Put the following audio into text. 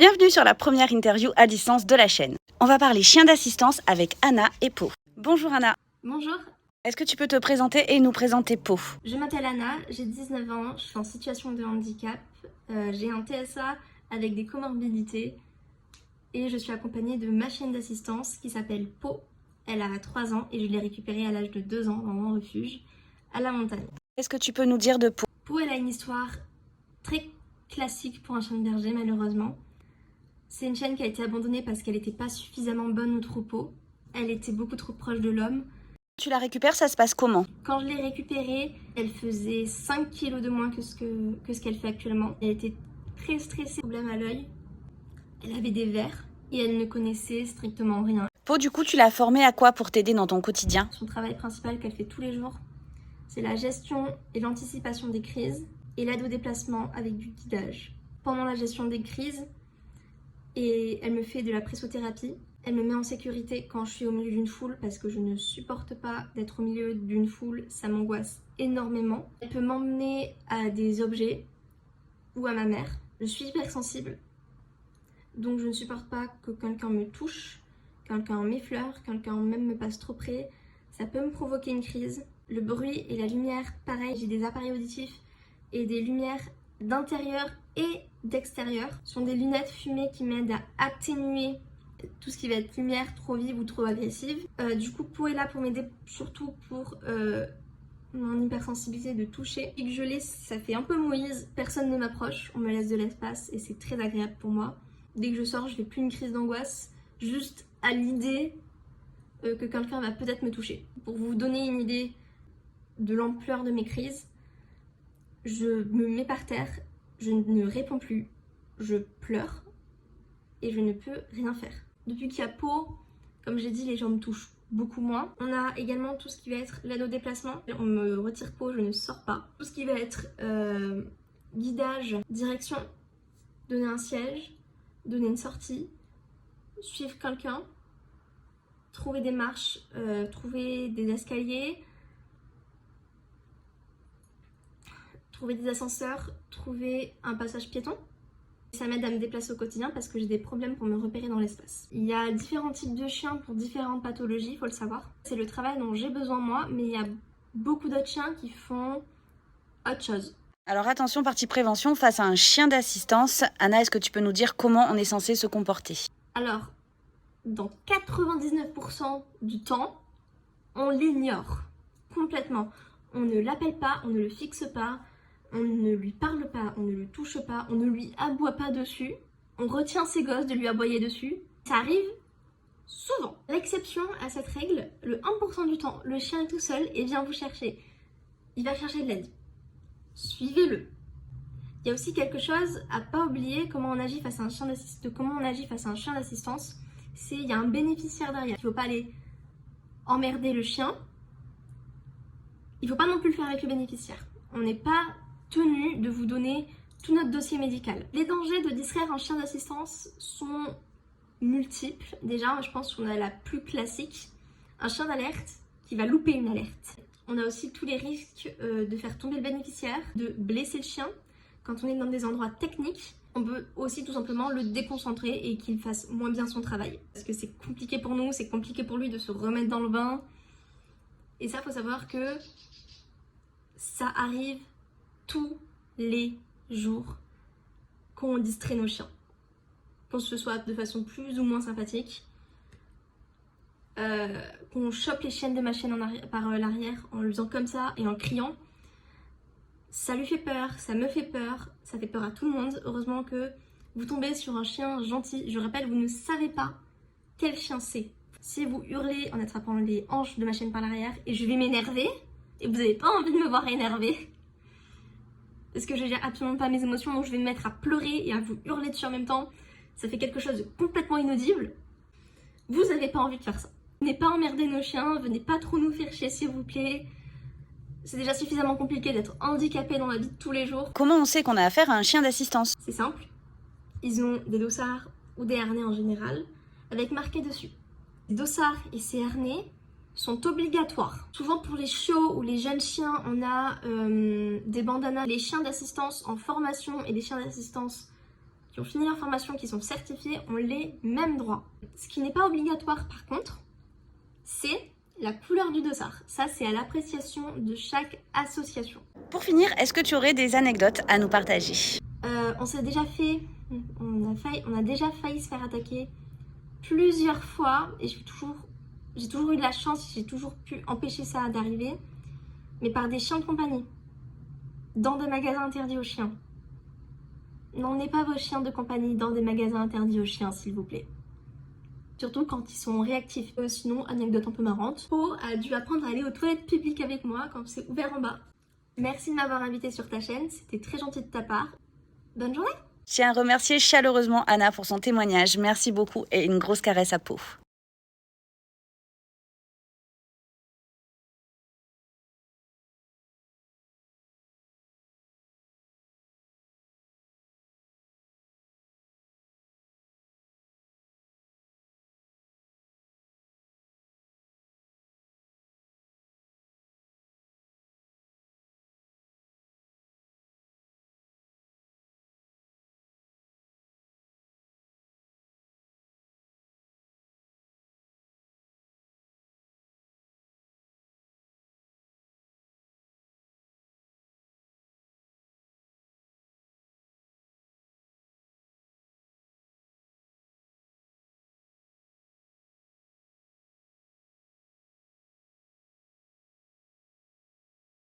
Bienvenue sur la première interview à distance de la chaîne. On va parler chien d'assistance avec Anna et Po. Bonjour Anna. Bonjour, Est-ce que tu peux te présenter et nous présenter Po? je m'appelle Anna, j'ai 19 ans, je suis en situation de handicap, j'ai un TSA avec des comorbidités et je suis accompagnée de ma chienne d'assistance qui s'appelle Po. Elle a 3 ans et je l'ai récupérée à l'âge de 2 ans dans mon refuge à la montagne. Qu'est-ce que tu peux nous dire de Po? Po, elle a une histoire très classique pour un chien de berger malheureusement. C'est une chienne qui a été abandonnée parce qu'elle n'était pas suffisamment bonne au troupeau. Elle était beaucoup trop proche de l'homme. Tu la récupères, ça se passe comment? Quand je l'ai récupérée, elle faisait 5 kilos de moins que ce qu'elle fait actuellement. Elle était très stressée, problème à l'œil. Elle avait des verres et elle ne connaissait strictement rien. Po, du coup, tu l'as formée à quoi pour t'aider dans ton quotidien? Son travail principal qu'elle fait tous les jours, c'est la gestion et l'anticipation des crises et l'aide au déplacement avec du guidage. Pendant la gestion des crises, elle me fait de la pressothérapie. Elle me met en sécurité quand je suis au milieu d'une foule parce que je ne supporte pas d'être au milieu d'une foule, ça m'angoisse énormément. Elle peut m'emmener à des objets ou à ma mère. Je suis hypersensible, donc je ne supporte pas que quelqu'un me touche, quelqu'un m'effleure, quelqu'un même me passe trop près. Ça peut me provoquer une crise. Le bruit et la lumière, pareil, j'ai des appareils auditifs et des lumières d'intérieur et d'extérieur. Ce sont des lunettes fumées qui m'aident à atténuer tout ce qui va être lumière trop vive ou trop agressive. Du coup, Po est là pour m'aider surtout pour mon hypersensibilité de toucher. Dès que je l'ai, ça fait un peu Moïse, personne ne m'approche, on me laisse de l'espace et c'est très agréable pour moi. Dès que je sors, je n'ai plus une crise d'angoisse, juste à l'idée que quelqu'un va peut-être me toucher. Pour vous donner une idée de l'ampleur de mes crises, je me mets par terre, je ne réponds plus, je pleure et je ne peux rien faire. Depuis qu'il y a Po, comme j'ai dit, les gens me touchent beaucoup moins. On a également tout ce qui va être l'aide au déplacement. On me retire Po, je ne sors pas. Tout ce qui va être guidage, direction, donner un siège, donner une sortie, suivre quelqu'un, trouver des marches, trouver des escaliers, trouver des ascenseurs, trouver un passage piéton. Ça m'aide à me déplacer au quotidien parce que j'ai des problèmes pour me repérer dans l'espace. Il y a différents types de chiens pour différentes pathologies, il faut le savoir. C'est le travail dont j'ai besoin moi, mais il y a beaucoup d'autres chiens qui font autre chose. Alors attention, partie prévention, face à un chien d'assistance. Anna, est-ce que tu peux nous dire comment on est censé se comporter? Alors, dans 99% du temps, on l'ignore complètement. On ne l'appelle pas, on ne le fixe pas, on ne lui parle pas, on ne le touche pas, on ne lui aboie pas dessus, on retient ses gosses de lui aboyer dessus. Ça arrive souvent. L'exception à cette règle, le 1% du temps, le chien est tout seul et vient vous chercher. Il va chercher de l'aide. Suivez-le. Il y a aussi quelque chose à pas oublier comment on agit face à un chien d'assistance. C'est il y a un bénéficiaire derrière. Il ne faut pas aller emmerder le chien. Il ne faut pas non plus le faire avec le bénéficiaire. On n'est pas tenu de vous donner tout notre dossier médical. Les dangers de distraire un chien d'assistance sont multiples. Déjà, je pense qu'on a la plus classique, un chien d'alerte qui va louper une alerte. On a aussi tous les risques de faire tomber le bénéficiaire, de blesser le chien. Quand on est dans des endroits techniques, on peut aussi tout simplement le déconcentrer et qu'il fasse moins bien son travail. Parce que c'est compliqué pour nous, c'est compliqué pour lui de se remettre dans le bain. Et ça, il faut savoir que ça arrive tous les jours qu'on distrait nos chiens. Qu'on se soit de façon plus ou moins sympathique. Qu'on chope les chiennes de ma chienne par l'arrière en le faisant comme ça et en criant. Ça lui fait peur, ça me fait peur, ça fait peur à tout le monde. Heureusement que vous tombez sur un chien gentil. Je rappelle, vous ne savez pas quel chien c'est. Si vous hurlez en attrapant les hanches de ma chienne par l'arrière et je vais m'énerver, et vous n'avez pas envie de me voir énerver, parce que je gère absolument pas mes émotions, donc je vais me mettre à pleurer et à vous hurler dessus en même temps, ça fait quelque chose de complètement inaudible. Vous n'avez pas envie de faire ça. Venez pas emmerder nos chiens, venez pas trop nous faire chier s'il vous plaît. C'est déjà suffisamment compliqué d'être handicapé dans la vie de tous les jours. Comment on sait qu'on a affaire à un chien d'assistance? C'est simple, ils ont des dossards ou des harnais en général, avec marqué dessus. Les dossards et ces harnais sont obligatoires. Souvent pour les chiots ou les jeunes chiens, on a des bandanas. Les chiens d'assistance en formation et les chiens d'assistance qui qui ont fini leur formation, qui sont certifiés, ont les mêmes droits. Ce qui n'est pas obligatoire par contre, c'est la couleur du dossard. Ça, c'est à l'appréciation de chaque association. Pour finir, est-ce que tu aurais des anecdotes à nous partager? On a déjà failli se faire attaquer plusieurs fois et j'ai toujours eu de la chance, j'ai toujours pu empêcher ça d'arriver, mais par des chiens de compagnie, dans des magasins interdits aux chiens. N'emmenez pas vos chiens de compagnie dans des magasins interdits aux chiens, s'il vous plaît. Surtout quand ils sont réactifs. Sinon, anecdote un peu marrante, Po a dû apprendre à aller aux toilettes publiques avec moi quand c'est ouvert en bas. Merci de m'avoir invité sur ta chaîne, c'était très gentil de ta part. Bonne journée! Je tiens à remercier chaleureusement Anna pour son témoignage. Merci beaucoup et une grosse caresse à Po.